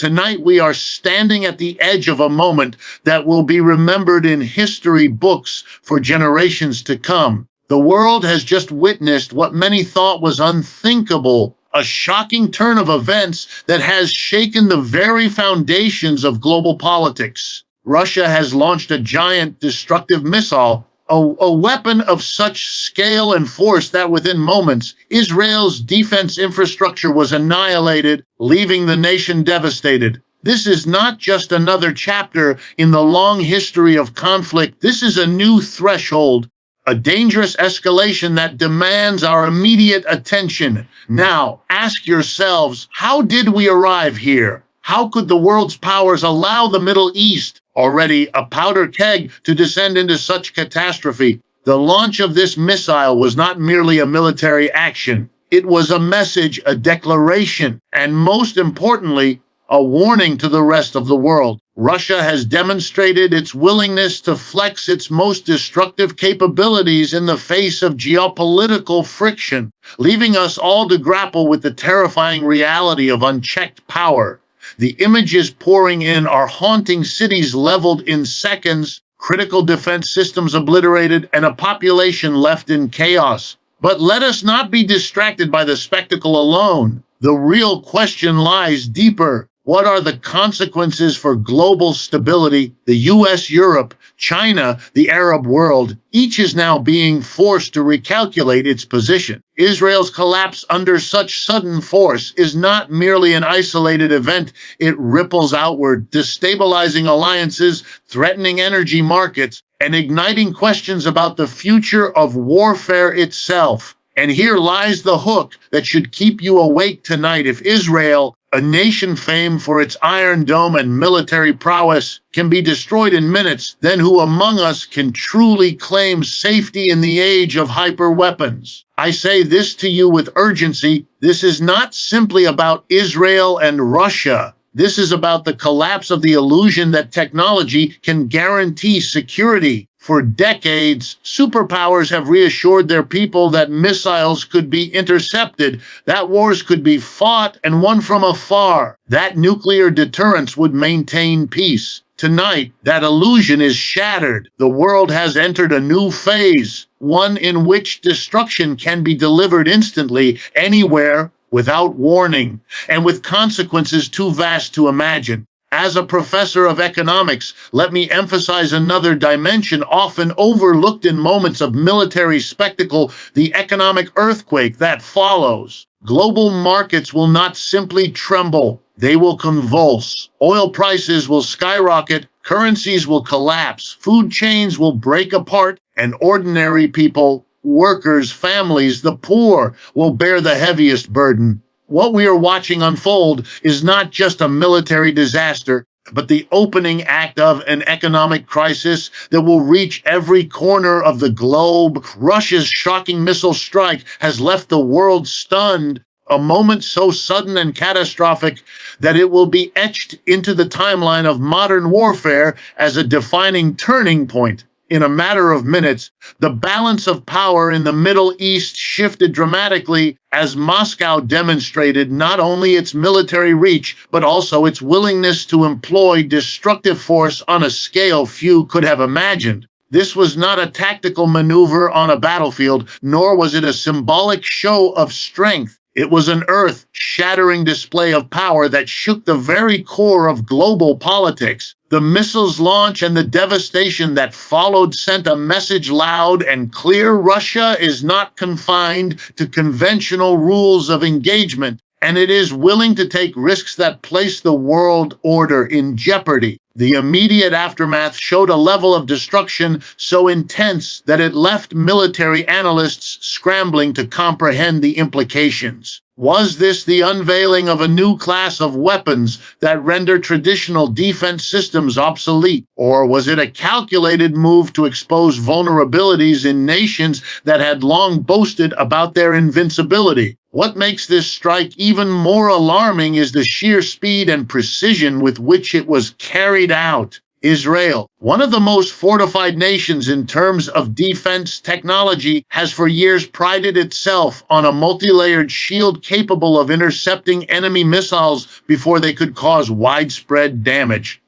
Tonight we are standing at the edge of a moment that will be remembered in history books for generations to come. The world has just witnessed what many thought was unthinkable, a shocking turn of events that has shaken the very foundations of global politics. Russia has launched a giant destructive missile, a weapon of such scale and force that within moments, Israel's defense infrastructure was annihilated, leaving the nation devastated. This is not just another chapter in the long history of conflict. This is a new threshold, a dangerous escalation that demands our immediate attention. Now, ask yourselves, how did we arrive here? How could the world's powers allow the Middle East, already a powder keg, to descend into such catastrophe? The launch of this missile was not merely a military action. It was a message, a declaration, and most importantly, a warning to the rest of the world. Russia has demonstrated its willingness to flex its most destructive capabilities in the face of geopolitical friction, leaving us all to grapple with the terrifying reality of unchecked power. The images pouring in are haunting, cities leveled in seconds, critical defense systems obliterated, and a population left in chaos. But let us not be distracted by the spectacle alone. The real question lies deeper. What are the consequences for global stability? The US, Europe, China, the Arab world, each is now being forced to recalculate its position. Israel's collapse under such sudden force is not merely an isolated event. It ripples outward, destabilizing alliances, threatening energy markets, and igniting questions about the future of warfare itself. And here lies the hook that should keep you awake tonight. If Israel, a nation famed for its Iron Dome and military prowess, can be destroyed in minutes, then who among us can truly claim safety in the age of hyperweapons? I say this to you with urgency. This is not simply about Israel and Russia. This is about the collapse of the illusion that technology can guarantee security. For decades, superpowers have reassured their people that missiles could be intercepted, that wars could be fought and won from afar, that nuclear deterrence would maintain peace. Tonight, that illusion is shattered. The world has entered a new phase, one in which destruction can be delivered instantly, anywhere, without warning, and with consequences too vast to imagine. As a professor of economics, let me emphasize another dimension often overlooked in moments of military spectacle, the economic earthquake that follows. Global markets will not simply tremble, they will convulse. Oil prices will skyrocket, currencies will collapse, food chains will break apart, and ordinary people, workers, families, the poor, will bear the heaviest burden. What we are watching unfold is not just a military disaster, but the opening act of an economic crisis that will reach every corner of the globe. Russia's shocking missile strike has left the world stunned, a moment so sudden and catastrophic that it will be etched into the timeline of modern warfare as a defining turning point. In a matter of minutes, the balance of power in the Middle East shifted dramatically as Moscow demonstrated not only its military reach, but also its willingness to employ destructive force on a scale few could have imagined. This was not a tactical maneuver on a battlefield, nor was it a symbolic show of strength. It was an earth-shattering display of power that shook the very core of global politics. The missile's launch and the devastation that followed sent a message loud and clear. Russia is not confined to conventional rules of engagement, and it is willing to take risks that place the world order in jeopardy. The immediate aftermath showed a level of destruction so intense that it left military analysts scrambling to comprehend the implications. Was this the unveiling of a new class of weapons that render traditional defense systems obsolete? Or was it a calculated move to expose vulnerabilities in nations that had long boasted about their invincibility? What makes this strike even more alarming is the sheer speed and precision with which it was carried out. Israel, one of the most fortified nations in terms of defense technology, has for years prided itself on a multi-layered shield capable of intercepting enemy missiles before they could cause widespread damage.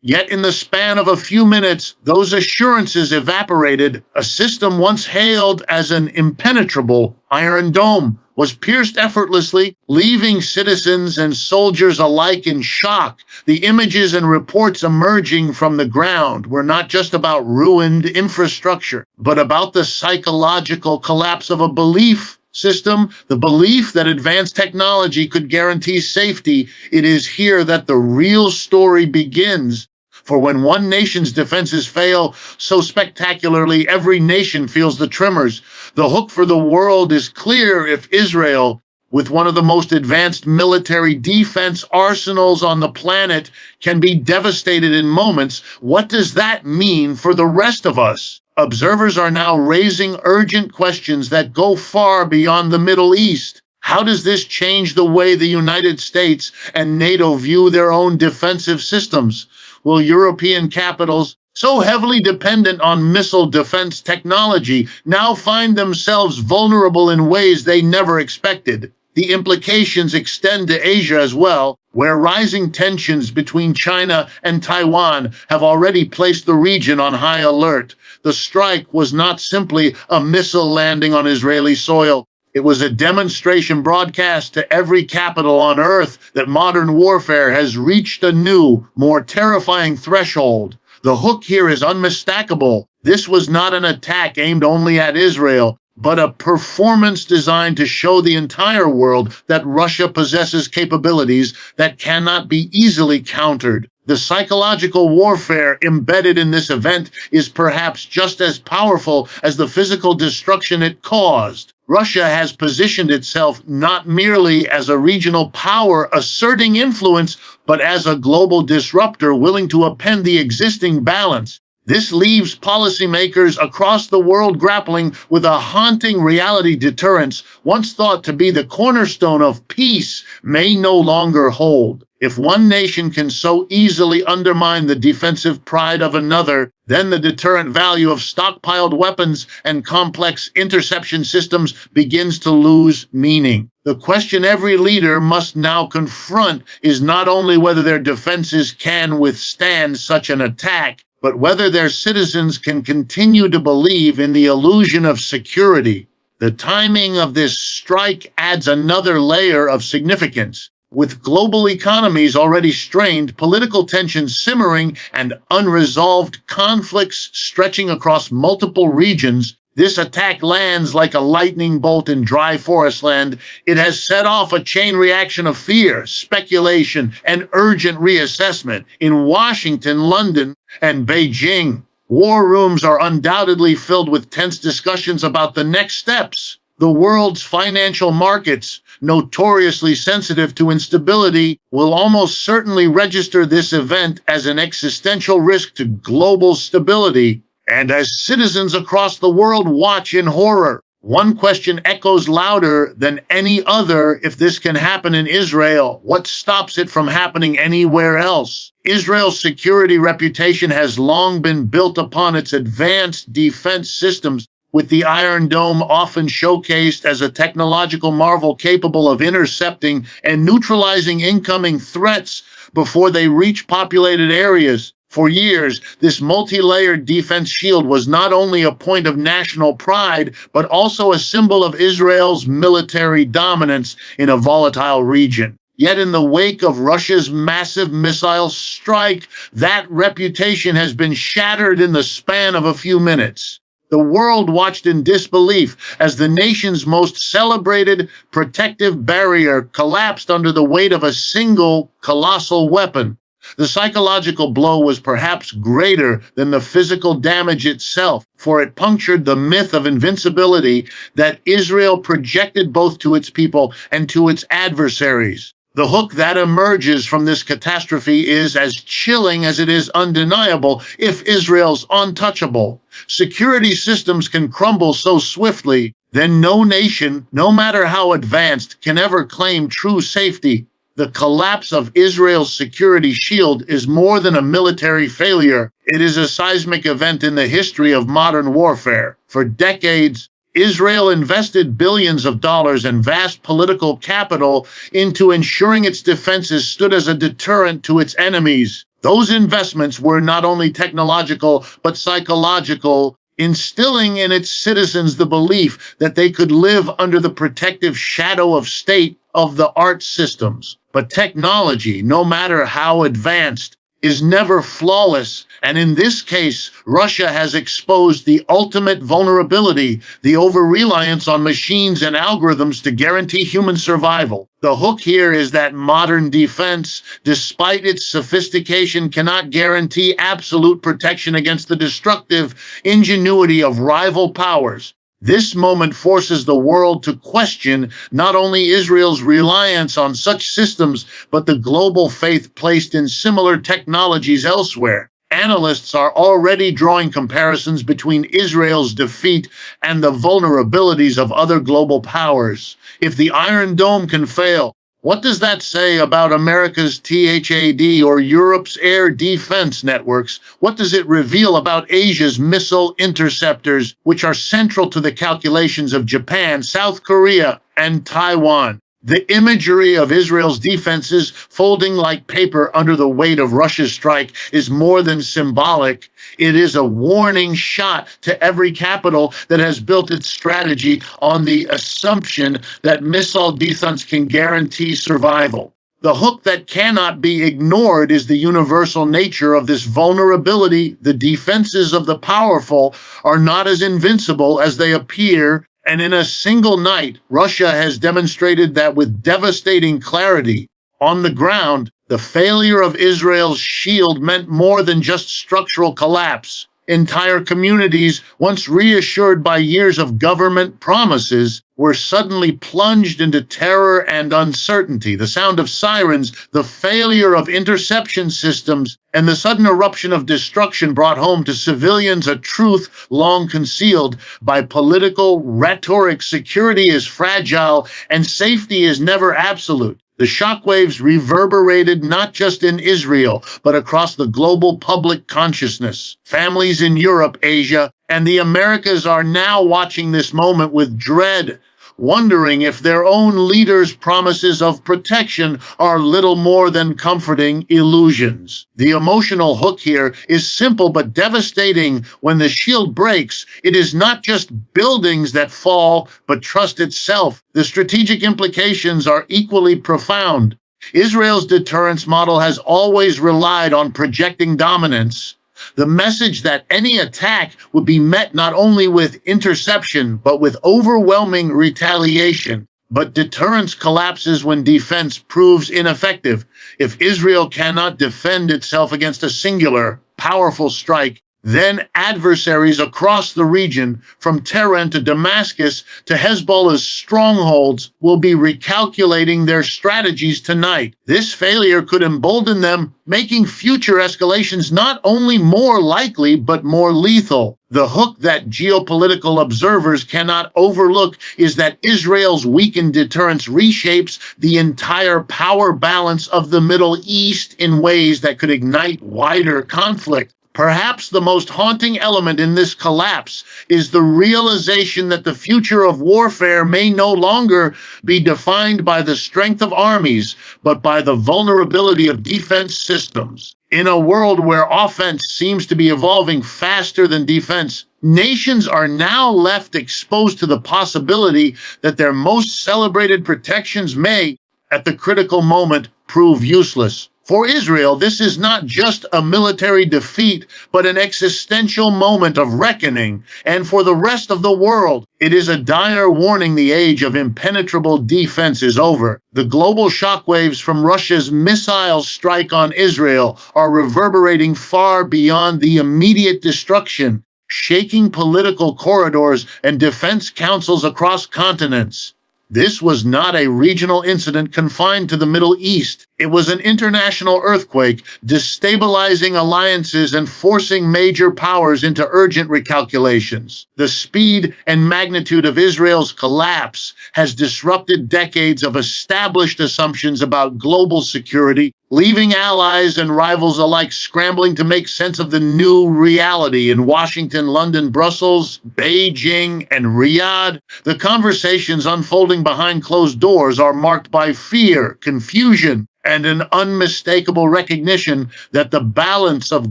Yet in the span of a few minutes, those assurances evaporated. A system once hailed as an impenetrable Iron Dome was pierced effortlessly, leaving citizens and soldiers alike in shock. The images and reports emerging from the ground were not just about ruined infrastructure, but about the psychological collapse of a belief system, the belief that advanced technology could guarantee safety. It is here that the real story begins. For when one nation's defenses fail so spectacularly, every nation feels the tremors. The hook for the world is clear. If Israel, with one of the most advanced military defense arsenals on the planet, can be devastated in moments, what does that mean for the rest of us? Observers are now raising urgent questions that go far beyond the Middle East. How does this change the way the United States and NATO view their own defensive systems? Will European capitals, so heavily dependent on missile defense technology, now find themselves vulnerable in ways they never expected? The implications extend to Asia as well, where rising tensions between China and Taiwan have already placed the region on high alert. The strike was not simply a missile landing on Israeli soil. It was a demonstration broadcast to every capital on earth that modern warfare has reached a new, more terrifying threshold. The hook here is unmistakable. This was not an attack aimed only at Israel, but a performance designed to show the entire world that Russia possesses capabilities that cannot be easily countered. The psychological warfare embedded in this event is perhaps just as powerful as the physical destruction it caused. Russia has positioned itself not merely as a regional power asserting influence, but as a global disruptor willing to upend the existing balance. This leaves policymakers across the world grappling with a haunting reality. Deterrence, once thought to be the cornerstone of peace, may no longer hold. If one nation can so easily undermine the defensive pride of another, then the deterrent value of stockpiled weapons and complex interception systems begins to lose meaning. The question every leader must now confront is not only whether their defenses can withstand such an attack, but whether their citizens can continue to believe in the illusion of security. The timing of this strike adds another layer of significance. With global economies already strained, political tensions simmering, and unresolved conflicts stretching across multiple regions, this attack lands like a lightning bolt in dry forest land. It has set off a chain reaction of fear, speculation, and urgent reassessment. In Washington, London, and Beijing, war rooms are undoubtedly filled with tense discussions about the next steps. The world's financial markets, notoriously sensitive to instability, will almost certainly register this event as an existential risk to global stability. And as citizens across the world watch in horror, one question echoes louder than any other. If this can happen in Israel, what stops it from happening anywhere else? Israel's security reputation has long been built upon its advanced defense systems, with the Iron Dome often showcased as a technological marvel capable of intercepting and neutralizing incoming threats before they reach populated areas. For years, this multi-layered defense shield was not only a point of national pride, but also a symbol of Israel's military dominance in a volatile region. Yet in the wake of Russia's massive missile strike, that reputation has been shattered in the span of a few minutes. The world watched in disbelief as the nation's most celebrated protective barrier collapsed under the weight of a single colossal weapon. The psychological blow was perhaps greater than the physical damage itself, for it punctured the myth of invincibility that Israel projected both to its people and to its adversaries. The hook that emerges from this catastrophe is as chilling as it is undeniable. If Israel's untouchable security systems can crumble so swiftly, then no nation, no matter how advanced, can ever claim true safety. The collapse of Israel's security shield is more than a military failure. It is a seismic event in the history of modern warfare. For decades, Israel invested billions of dollars and vast political capital into ensuring its defenses stood as a deterrent to its enemies. Those investments were not only technological, but psychological, instilling in its citizens the belief that they could live under the protective shadow of state-of-the-art systems. But technology, no matter how advanced, is never flawless, and in this case, Russia has exposed the ultimate vulnerability, the over-reliance on machines and algorithms to guarantee human survival. The hook here is that modern defense, despite its sophistication, cannot guarantee absolute protection against the destructive ingenuity of rival powers. This moment forces the world to question not only Israel's reliance on such systems, but the global faith placed in similar technologies elsewhere. Analysts are already drawing comparisons between Israel's defeat and the vulnerabilities of other global powers. If the Iron Dome can fail, what does that say about America's THAD or Europe's air defense networks? What does it reveal about Asia's missile interceptors, which are central to the calculations of Japan, South Korea, and Taiwan? The imagery of Israel's defenses folding like paper under the weight of Russia's strike is more than symbolic. It is a warning shot to every capital that has built its strategy on the assumption that missile defense can guarantee survival. The hook that cannot be ignored is the universal nature of this vulnerability. The defenses of the powerful are not as invincible as they appear. And in a single night, Russia has demonstrated that with devastating clarity. On the ground, the failure of Israel's shield meant more than just structural collapse. Entire communities, once reassured by years of government promises, were suddenly plunged into terror and uncertainty. The sound of sirens, the failure of interception systems, and the sudden eruption of destruction brought home to civilians a truth long concealed by political rhetoric. Security is fragile and safety is never absolute. The shockwaves reverberated not just in Israel, but across the global public consciousness. Families in Europe, Asia, and the Americas are now watching this moment with dread, wondering if their own leaders' promises of protection are little more than comforting illusions. The emotional hook here is simple but devastating. When the shield breaks, it is not just buildings that fall, but trust itself. The strategic implications are equally profound. Israel's deterrence model has always relied on projecting dominance. The message that any attack would be met not only with interception, but with overwhelming retaliation. But deterrence collapses when defense proves ineffective. If Israel cannot defend itself against a singular, powerful strike, then adversaries across the region, from Tehran to Damascus to Hezbollah's strongholds, will be recalculating their strategies tonight. This failure could embolden them, making future escalations not only more likely, but more lethal. The hook that geopolitical observers cannot overlook is that Israel's weakened deterrence reshapes the entire power balance of the Middle East in ways that could ignite wider conflict. Perhaps the most haunting element in this collapse is the realization that the future of warfare may no longer be defined by the strength of armies, but by the vulnerability of defense systems. In a world where offense seems to be evolving faster than defense, nations are now left exposed to the possibility that their most celebrated protections may, at the critical moment, prove useless. For Israel, this is not just a military defeat, but an existential moment of reckoning. And for the rest of the world, it is a dire warning. The age of impenetrable defense is over. The global shockwaves from Russia's missile strike on Israel are reverberating far beyond the immediate destruction, shaking political corridors and defense councils across continents. This was not a regional incident confined to the Middle East. It was an international earthquake, destabilizing alliances and forcing major powers into urgent recalculations. The speed and magnitude of Israel's collapse has disrupted decades of established assumptions about global security, leaving allies and rivals alike scrambling to make sense of the new reality. In Washington, London, Brussels, Beijing, and Riyadh, the conversations unfolding behind closed doors are marked by fear, confusion, and an unmistakable recognition that the balance of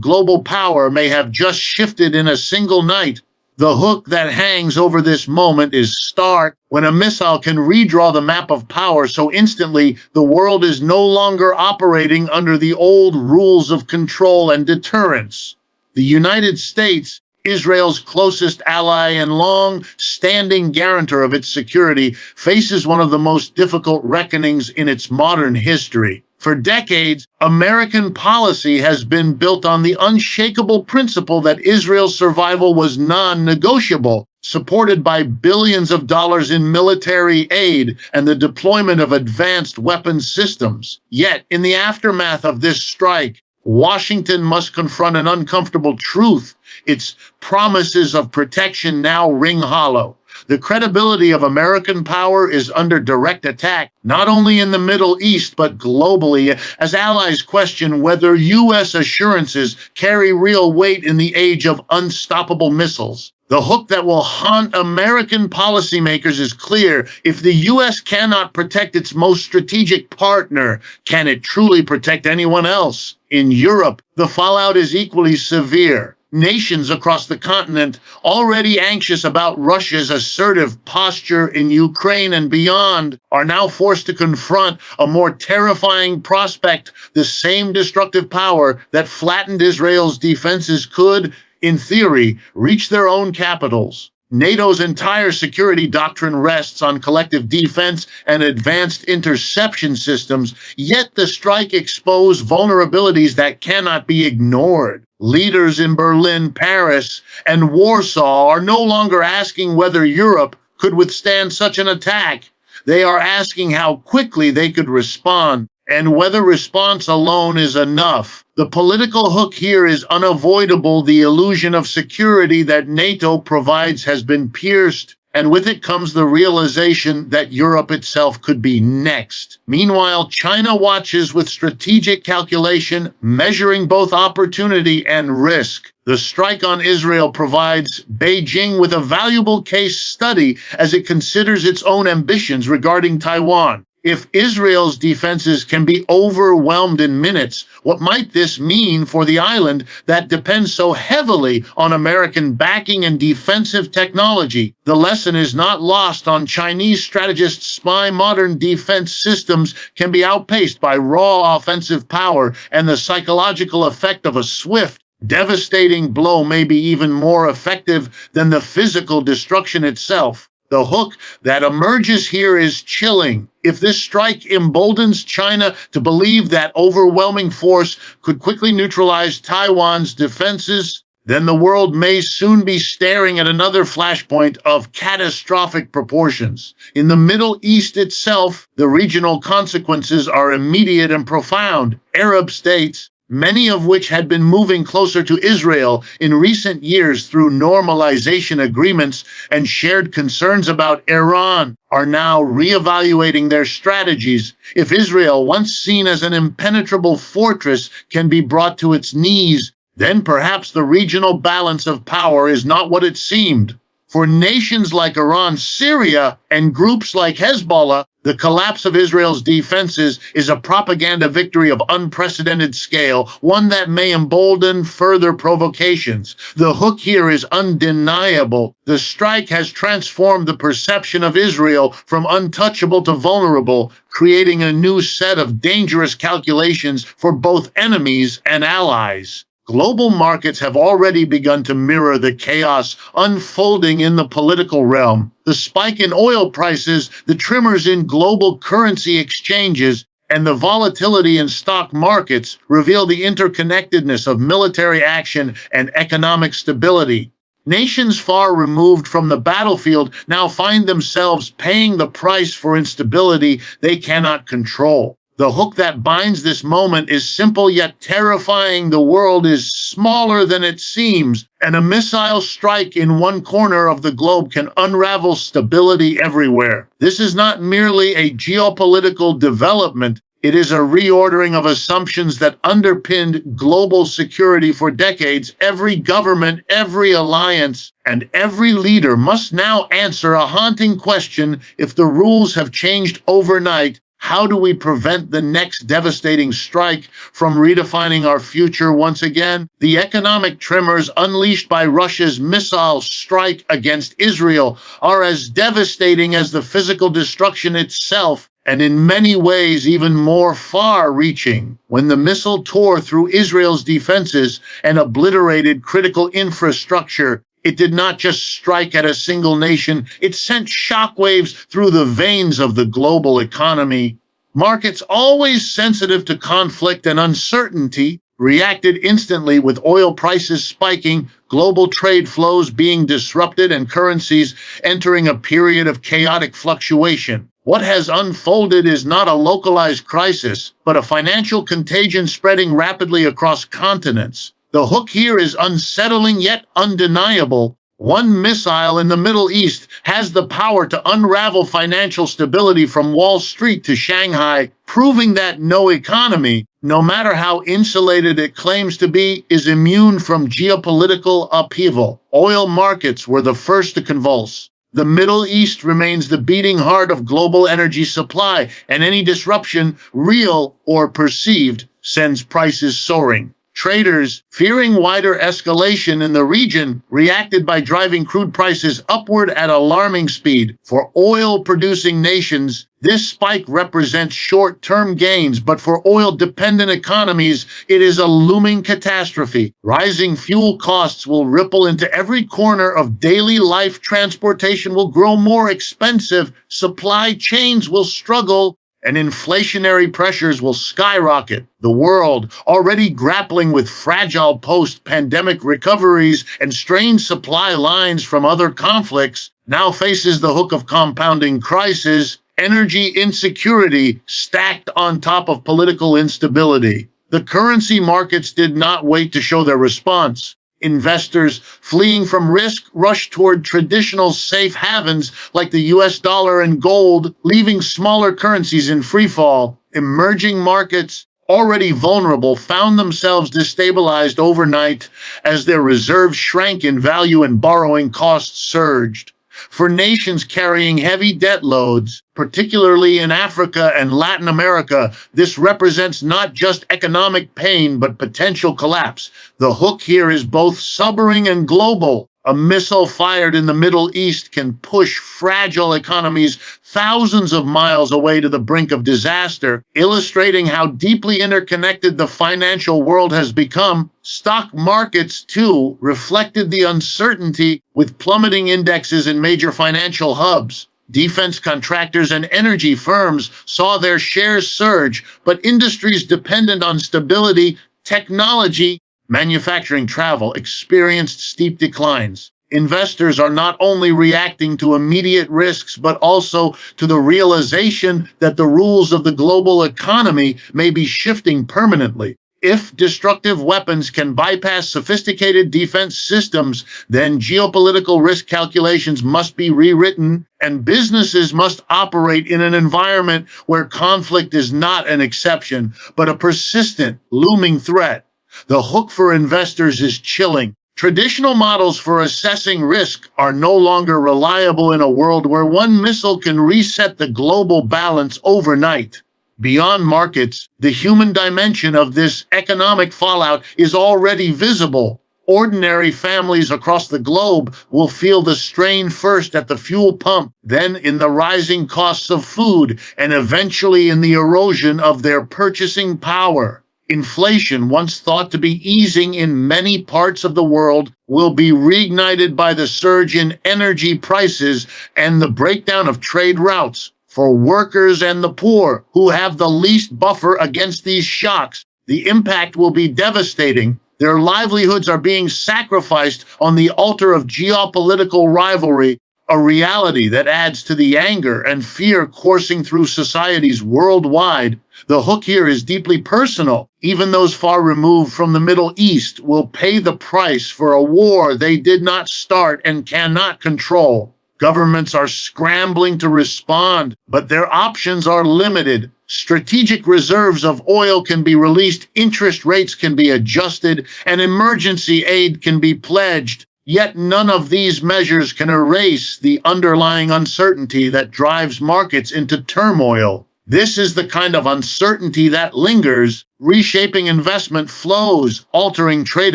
global power may have just shifted in a single night. The hook that hangs over this moment is stark. When a missile can redraw the map of power so instantly, the world is no longer operating under the old rules of control and deterrence. The United States, Israel's closest ally and long-standing guarantor of its security, faces one of the most difficult reckonings in its modern history. For decades, American policy has been built on the unshakable principle that Israel's survival was non-negotiable, supported by billions of dollars in military aid and the deployment of advanced weapons systems. Yet, in the aftermath of this strike, Washington must confront an uncomfortable truth. Its promises of protection now ring hollow. The credibility of American power is under direct attack, not only in the Middle East, but globally, as allies question whether U.S. assurances carry real weight in the age of unstoppable missiles. The hook that will haunt American policymakers is clear. If the U.S. cannot protect its most strategic partner, can it truly protect anyone else? In Europe, the fallout is equally severe. Nations across the continent, already anxious about Russia's assertive posture in Ukraine and beyond, are now forced to confront a more terrifying prospect. The same destructive power that flattened Israel's defenses could, in theory, reach their own capitals. NATO's entire security doctrine rests on collective defense and advanced interception systems, yet the strike exposed vulnerabilities that cannot be ignored. Leaders in Berlin, Paris, and Warsaw are no longer asking whether Europe could withstand such an attack. They are asking how quickly they could respond, and whether response alone is enough. The political hook here is unavoidable. The illusion of security that NATO provides has been pierced, and with it comes the realization that Europe itself could be next. Meanwhile, China watches with strategic calculation, measuring both opportunity and risk. The strike on Israel provides Beijing with a valuable case study as it considers its own ambitions regarding Taiwan. If Israel's defenses can be overwhelmed in minutes, what might this mean for the island that depends so heavily on American backing and defensive technology? The lesson is not lost on Chinese strategists. Spy modern defense systems can be outpaced by raw offensive power, and the psychological effect of a swift, devastating blow may be even more effective than the physical destruction itself. The hook that emerges here is chilling. If this strike emboldens China to believe that overwhelming force could quickly neutralize Taiwan's defenses, then the world may soon be staring at another flashpoint of catastrophic proportions. In the Middle East itself, the regional consequences are immediate and profound. Arab states, many of which had been moving closer to Israel in recent years through normalization agreements and shared concerns about Iran, are now reevaluating their strategies. If Israel, once seen as an impenetrable fortress, can be brought to its knees, then perhaps the regional balance of power is not what it seemed. For nations like Iran, Syria, and groups like Hezbollah, the collapse of Israel's defenses is a propaganda victory of unprecedented scale, one that may embolden further provocations. The hook here is undeniable. The strike has transformed the perception of Israel from untouchable to vulnerable, creating a new set of dangerous calculations for both enemies and allies. Global markets have already begun to mirror the chaos unfolding in the political realm. The spike in oil prices, the tremors in global currency exchanges, and the volatility in stock markets reveal the interconnectedness of military action and economic stability. Nations far removed from the battlefield now find themselves paying the price for instability they cannot control. The hook that binds this moment is simple yet terrifying. The world is smaller than it seems, and a missile strike in one corner of the globe can unravel stability everywhere. This is not merely a geopolitical development. It is a reordering of assumptions that underpinned global security for decades. Every government, every alliance, and every leader must now answer a haunting question. If the rules have changed overnight, how do we prevent the next devastating strike from redefining our future once again? The economic tremors unleashed by Russia's missile strike against Israel are as devastating as the physical destruction itself, and in many ways even more far-reaching. When the missile tore through Israel's defenses and obliterated critical infrastructure, it did not just strike at a single nation, it sent shockwaves through the veins of the global economy. Markets, always sensitive to conflict and uncertainty, reacted instantly, with oil prices spiking, global trade flows being disrupted, and currencies entering a period of chaotic fluctuation. What has unfolded is not a localized crisis, but a financial contagion spreading rapidly across continents. The hook here is unsettling yet undeniable. One missile in the Middle East has the power to unravel financial stability from Wall Street to Shanghai, proving that no economy, no matter how insulated it claims to be, is immune from geopolitical upheaval. Oil markets were the first to convulse. The Middle East remains the beating heart of global energy supply, and any disruption, real or perceived, sends prices soaring. Traders, fearing wider escalation in the region, reacted by driving crude prices upward at alarming speed. For oil-producing nations, this spike represents short-term gains, but for oil-dependent economies, it is a looming catastrophe. Rising fuel costs will ripple into every corner of daily life. Transportation will grow more expensive, supply chains will struggle, and inflationary pressures will skyrocket. The world, already grappling with fragile post-pandemic recoveries and strained supply lines from other conflicts, now faces the hook of compounding crisis, energy insecurity stacked on top of political instability. The currency markets did not wait to show their response. Investors, fleeing from risk, rushed toward traditional safe havens like the US dollar and gold, leaving smaller currencies in freefall. Emerging markets, already vulnerable, found themselves destabilized overnight as their reserves shrank in value and borrowing costs surged. For nations carrying heavy debt loads, particularly in Africa and Latin America, this represents not just economic pain, but potential collapse. The hook here is both sobering and global. A missile fired in the Middle East can push fragile economies thousands of miles away to the brink of disaster, illustrating how deeply interconnected the financial world has become. Stock markets, too, reflected the uncertainty, with plummeting indexes in major financial hubs. Defense contractors and energy firms saw their shares surge, but industries dependent on stability, technology, manufacturing, travel experienced steep declines. Investors are not only reacting to immediate risks, but also to the realization that the rules of the global economy may be shifting permanently. If destructive weapons can bypass sophisticated defense systems, then geopolitical risk calculations must be rewritten, and businesses must operate in an environment where conflict is not an exception, but a persistent, looming threat. The hook for investors is chilling. Traditional models for assessing risk are no longer reliable in a world where one missile can reset the global balance overnight. Beyond markets, the human dimension of this economic fallout is already visible. Ordinary families across the globe will feel the strain first at the fuel pump, then in the rising costs of food, and eventually in the erosion of their purchasing power. Inflation, once thought to be easing in many parts of the world, will be reignited by the surge in energy prices and the breakdown of trade routes. For workers and the poor, who have the least buffer against these shocks, the impact will be devastating. Their livelihoods are being sacrificed on the altar of geopolitical rivalry. a reality that adds to the anger and fear coursing through societies worldwide. The hook here is deeply personal. Even those far removed from the Middle East will pay the price for a war they did not start and cannot control. Governments are scrambling to respond, but their options are limited. Strategic reserves of oil can be released, interest rates can be adjusted, and emergency aid can be pledged. Yet none of these measures can erase the underlying uncertainty that drives markets into turmoil. This is the kind of uncertainty that lingers, reshaping investment flows, altering trade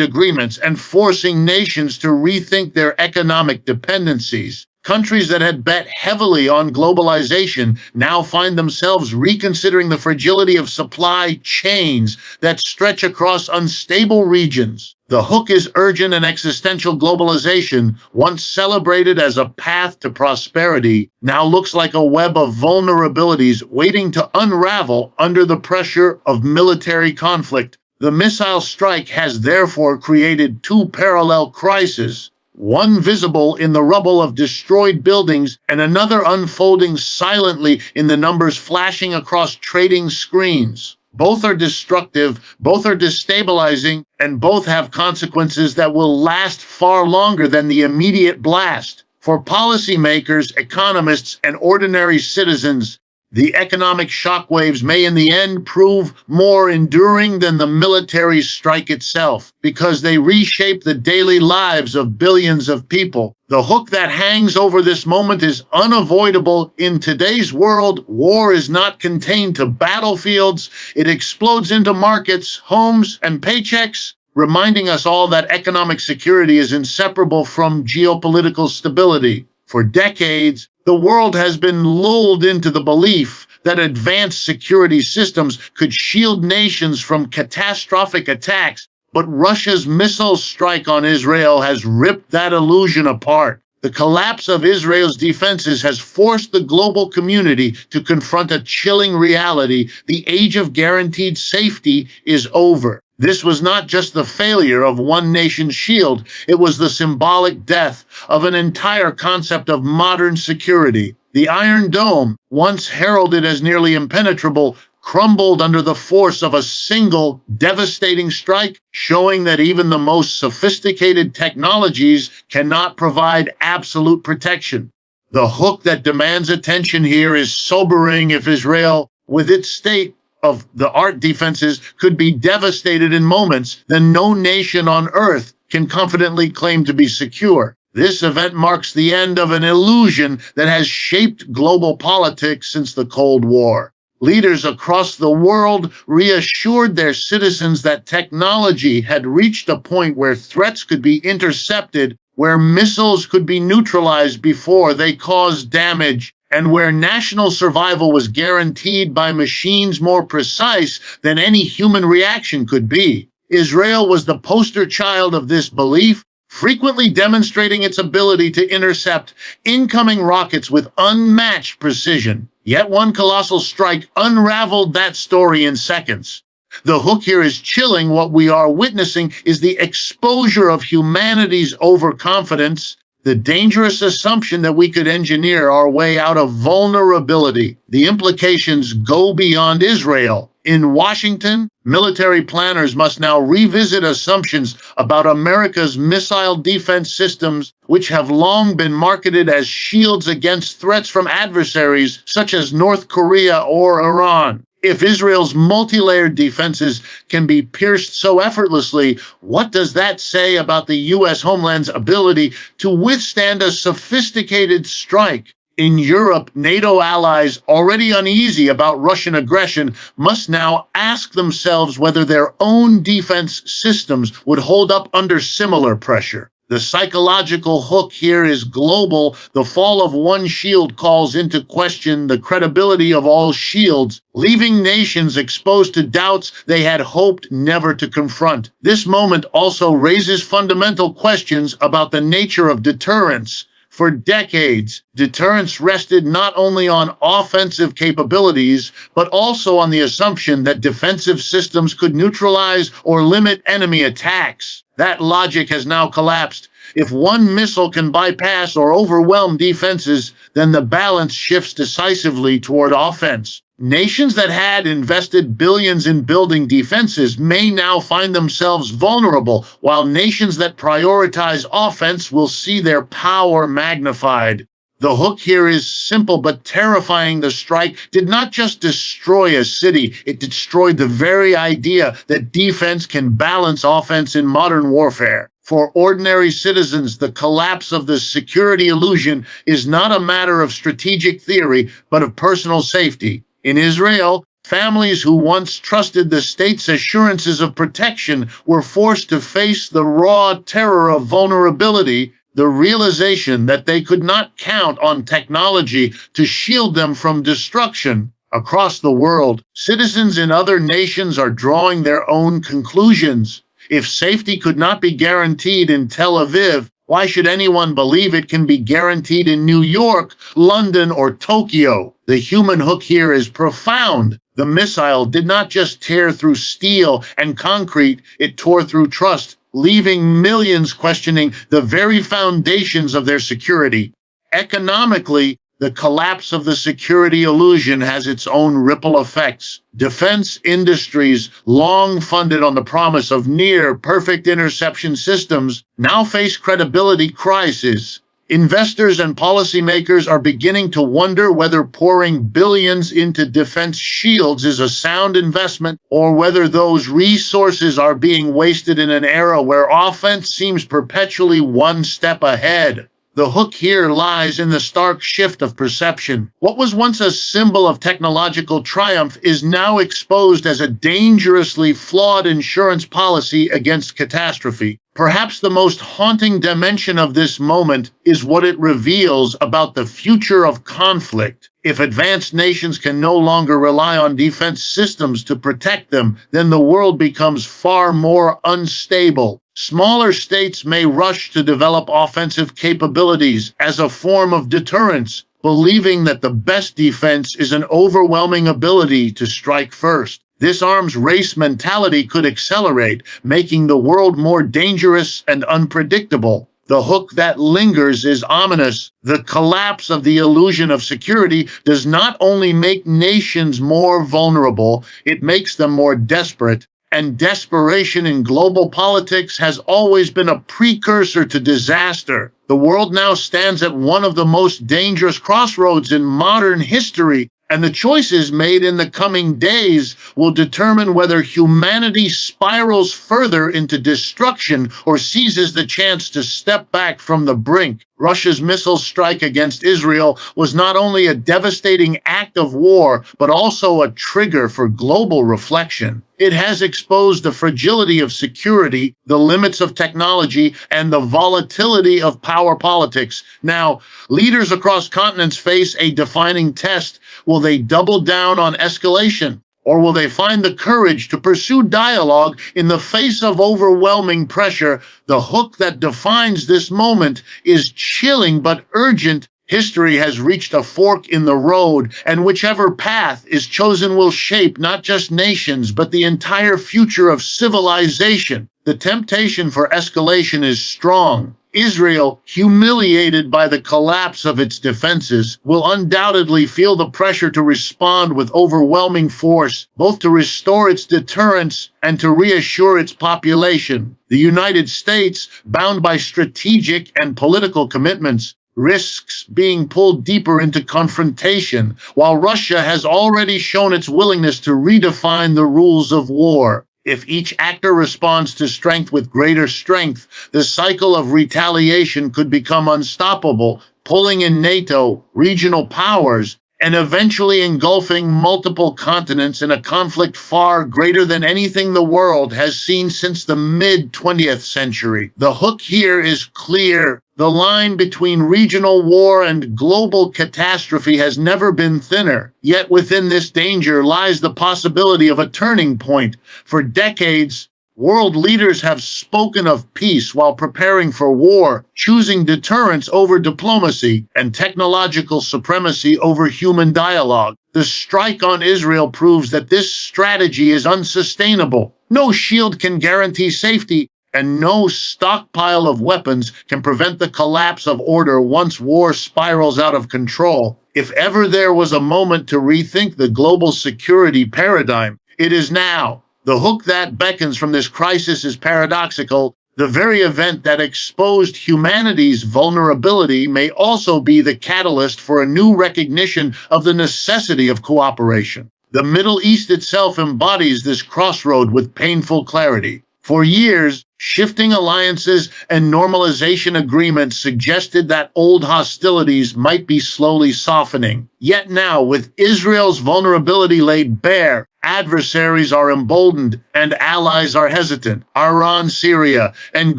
agreements, and forcing nations to rethink their economic dependencies. Countries that had bet heavily on globalization now find themselves reconsidering the fragility of supply chains that stretch across unstable regions. The hook is urgent and existential. Globalization, once celebrated as a path to prosperity, now looks like a web of vulnerabilities waiting to unravel under the pressure of military conflict. The missile strike has therefore created two parallel crises. One visible in the rubble of destroyed buildings, and another unfolding silently in the numbers flashing across trading screens. Both are destructive, both are destabilizing, and both have consequences that will last far longer than the immediate blast. For policymakers, economists, and ordinary citizens, the economic shockwaves may in the end prove more enduring than the military strike itself, because they reshape the daily lives of billions of people. The hook that hangs over this moment is unavoidable. In today's world, war is not contained to battlefields. It explodes into markets, homes, and paychecks, reminding us all that economic security is inseparable from geopolitical stability. For decades, the world has been lulled into the belief that advanced security systems could shield nations from catastrophic attacks, but Russia's missile strike on Israel has ripped that illusion apart. The collapse of Israel's defenses has forced the global community to confront a chilling reality. The age of guaranteed safety is over. This was not just the failure of one nation's shield, it was the symbolic death of an entire concept of modern security. The Iron Dome, once heralded as nearly impenetrable, crumbled under the force of a single devastating strike, showing that even the most sophisticated technologies cannot provide absolute protection. The hook that demands attention here is sobering. If Israel, with its state of the art defenses, could be devastated in moments, then no nation on earth can confidently claim to be secure. This event marks the end of an illusion that has shaped global politics since the Cold War. Leaders across the world reassured their citizens that technology had reached a point where threats could be intercepted, where missiles could be neutralized before they caused damage, and where national survival was guaranteed by machines more precise than any human reaction could be. Israel was the poster child of this belief, frequently demonstrating its ability to intercept incoming rockets with unmatched precision. Yet one colossal strike unraveled that story in seconds. The hook here is chilling. What we are witnessing is the exposure of humanity's overconfidence, the dangerous assumption that we could engineer our way out of vulnerability. The implications go beyond Israel. In Washington, military planners must now revisit assumptions about America's missile defense systems, which have long been marketed as shields against threats from adversaries such as North Korea or Iran. If Israel's multi-layered defenses can be pierced so effortlessly, what does that say about the U.S. homeland's ability to withstand a sophisticated strike? In Europe, NATO allies, already uneasy about Russian aggression, must now ask themselves whether their own defense systems would hold up under similar pressure. The psychological hook here is global. The fall of one shield calls into question the credibility of all shields, leaving nations exposed to doubts they had hoped never to confront. This moment also raises fundamental questions about the nature of deterrence. For decades, deterrence rested not only on offensive capabilities, but also on the assumption that defensive systems could neutralize or limit enemy attacks. That logic has now collapsed. If one missile can bypass or overwhelm defenses, then the balance shifts decisively toward offense. Nations that had invested billions in building defenses may now find themselves vulnerable, while nations that prioritize offense will see their power magnified. The hook here is simple but terrifying. The strike did not just destroy a city, it destroyed the very idea that defense can balance offense in modern warfare. For ordinary citizens, the collapse of the security illusion is not a matter of strategic theory, but of personal safety. In Israel, families who once trusted the state's assurances of protection were forced to face the raw terror of vulnerability, the realization that they could not count on technology to shield them from destruction. Across the world, citizens in other nations are drawing their own conclusions. If safety could not be guaranteed in Tel Aviv, why should anyone believe it can be guaranteed in New York, London, or Tokyo? The human hook here is profound. The missile did not just tear through steel and concrete, it tore through trust, leaving millions questioning the very foundations of their security. Economically, the collapse of the security illusion has its own ripple effects. Defense industries, long funded on the promise of near-perfect interception systems, now face credibility crises. Investors and policymakers are beginning to wonder whether pouring billions into defense shields is a sound investment or whether those resources are being wasted in an era where offense seems perpetually one step ahead. The hook here lies in the stark shift of perception. What was once a symbol of technological triumph is now exposed as a dangerously flawed insurance policy against catastrophe. Perhaps the most haunting dimension of this moment is what it reveals about the future of conflict. If advanced nations can no longer rely on defense systems to protect them, then the world becomes far more unstable. Smaller states may rush to develop offensive capabilities as a form of deterrence, believing that the best defense is an overwhelming ability to strike first. This arms race mentality could accelerate, making the world more dangerous and unpredictable. The hook that lingers is ominous. The collapse of the illusion of security does not only make nations more vulnerable, it makes them more desperate. And desperation in global politics has always been a precursor to disaster. The world now stands at one of the most dangerous crossroads in modern history, and the choices made in the coming days will determine whether humanity spirals further into destruction or seizes the chance to step back from the brink. Russia's missile strike against Israel was not only a devastating act of war, but also a trigger for global reflection. It has exposed the fragility of security, the limits of technology, and the volatility of power politics. Now, leaders across continents face a defining test. Will they double down on escalation? Or will they find the courage to pursue dialogue in the face of overwhelming pressure? The hook that defines this moment is chilling but urgent. History has reached a fork in the road, and whichever path is chosen will shape not just nations, but the entire future of civilization. The temptation for escalation is strong. Israel, humiliated by the collapse of its defenses, will undoubtedly feel the pressure to respond with overwhelming force, both to restore its deterrence and to reassure its population. The United States, bound by strategic and political commitments, risks being pulled deeper into confrontation, while Russia has already shown its willingness to redefine the rules of war. If each actor responds to strength with greater strength, the cycle of retaliation could become unstoppable, pulling in NATO, regional powers, and eventually engulfing multiple continents in a conflict far greater than anything the world has seen since the mid-20th century. The hook here is clear. The line between regional war and global catastrophe has never been thinner. Yet within this danger lies the possibility of a turning point. For decades, world leaders have spoken of peace while preparing for war, choosing deterrence over diplomacy and technological supremacy over human dialogue. The strike on Israel proves that this strategy is unsustainable. No shield can guarantee safety, and no stockpile of weapons can prevent the collapse of order once war spirals out of control. If ever there was a moment to rethink the global security paradigm, it is now. The hook that beckons from this crisis is paradoxical. The very event that exposed humanity's vulnerability may also be the catalyst for a new recognition of the necessity of cooperation. The Middle East itself embodies this crossroad with painful clarity. For years, shifting alliances and normalization agreements suggested that old hostilities might be slowly softening. Yet now, with Israel's vulnerability laid bare, adversaries are emboldened and allies are hesitant. Iran, Syria, and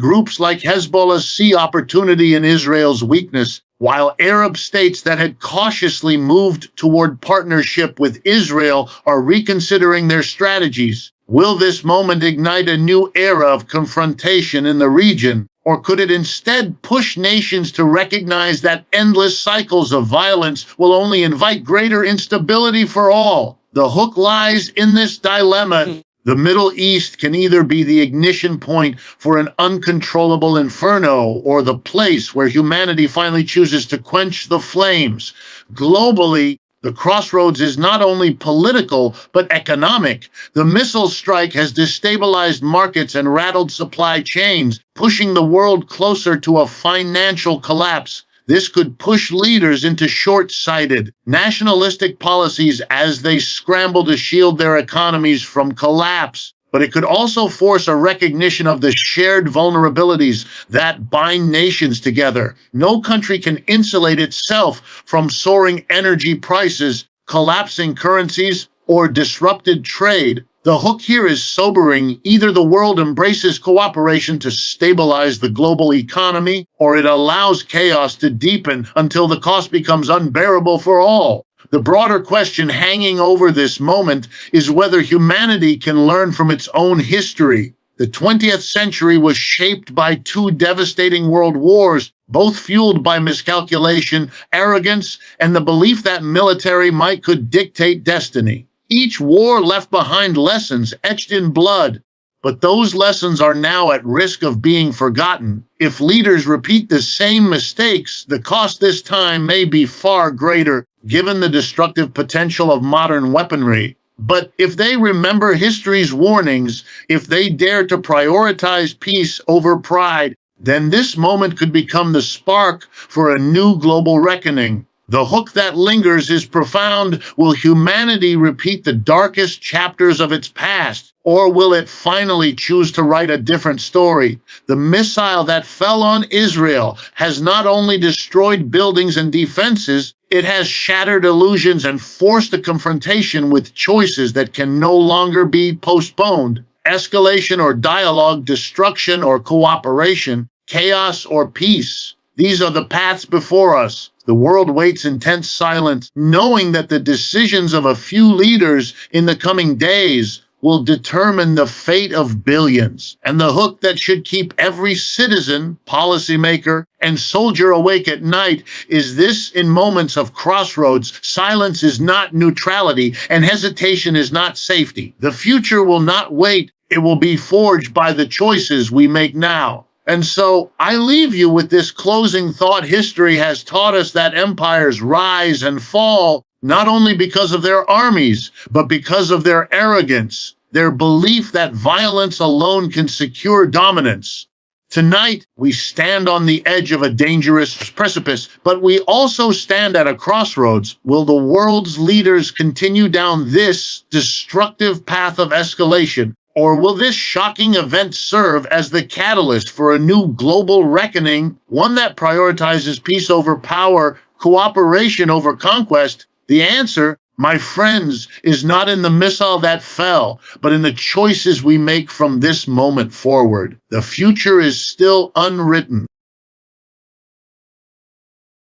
groups like Hezbollah see opportunity in Israel's weakness, while Arab states that had cautiously moved toward partnership with Israel are reconsidering their strategies. Will this moment ignite a new era of confrontation in the region, or could it instead push nations to recognize that endless cycles of violence will only invite greater instability for all? The hook lies in this dilemma. The Middle East can either be the ignition point for an uncontrollable inferno or the place where humanity finally chooses to quench the flames. Globally, the crossroads is not only political, but economic. The missile strike has destabilized markets and rattled supply chains, pushing the world closer to a financial collapse. This could push leaders into short-sighted, nationalistic policies as they scramble to shield their economies from collapse. But it could also force a recognition of the shared vulnerabilities that bind nations together. No country can insulate itself from soaring energy prices, collapsing currencies, or disrupted trade. The hook here is sobering. Either the world embraces cooperation to stabilize the global economy, or it allows chaos to deepen until the cost becomes unbearable for all. The broader question hanging over this moment is whether humanity can learn from its own history. The 20th century was shaped by two devastating world wars, both fueled by miscalculation, arrogance, and the belief that military might could dictate destiny. Each war left behind lessons etched in blood, but those lessons are now at risk of being forgotten. If leaders repeat the same mistakes, the cost this time may be far greater, given the destructive potential of modern weaponry. But if they remember history's warnings, if they dare to prioritize peace over pride, then this moment could become the spark for a new global reckoning. The hook that lingers is profound. Will humanity repeat the darkest chapters of its past, or will it finally choose to write a different story? The missile that fell on Israel has not only destroyed buildings and defenses, it has shattered illusions and forced a confrontation with choices that can no longer be postponed. Escalation or dialogue, destruction or cooperation, chaos or peace. These are the paths before us. The world waits in tense silence, knowing that the decisions of a few leaders in the coming days will determine the fate of billions. And the hook that should keep every citizen, policymaker, and soldier awake at night is this: in moments of crossroads, silence is not neutrality, and hesitation is not safety. The future will not wait. It will be forged by the choices we make now. And so I leave you with this closing thought. History has taught us that empires rise and fall not only because of their armies, but because of their arrogance, their belief that violence alone can secure dominance. Tonight, we stand on the edge of a dangerous precipice, but we also stand at a crossroads. Will the world's leaders continue down this destructive path of escalation? Or will this shocking event serve as the catalyst for a new global reckoning, one that prioritizes peace over power, cooperation over conquest? The answer, my friends, is not in the missile that fell, but in the choices we make from this moment forward. The future is still unwritten.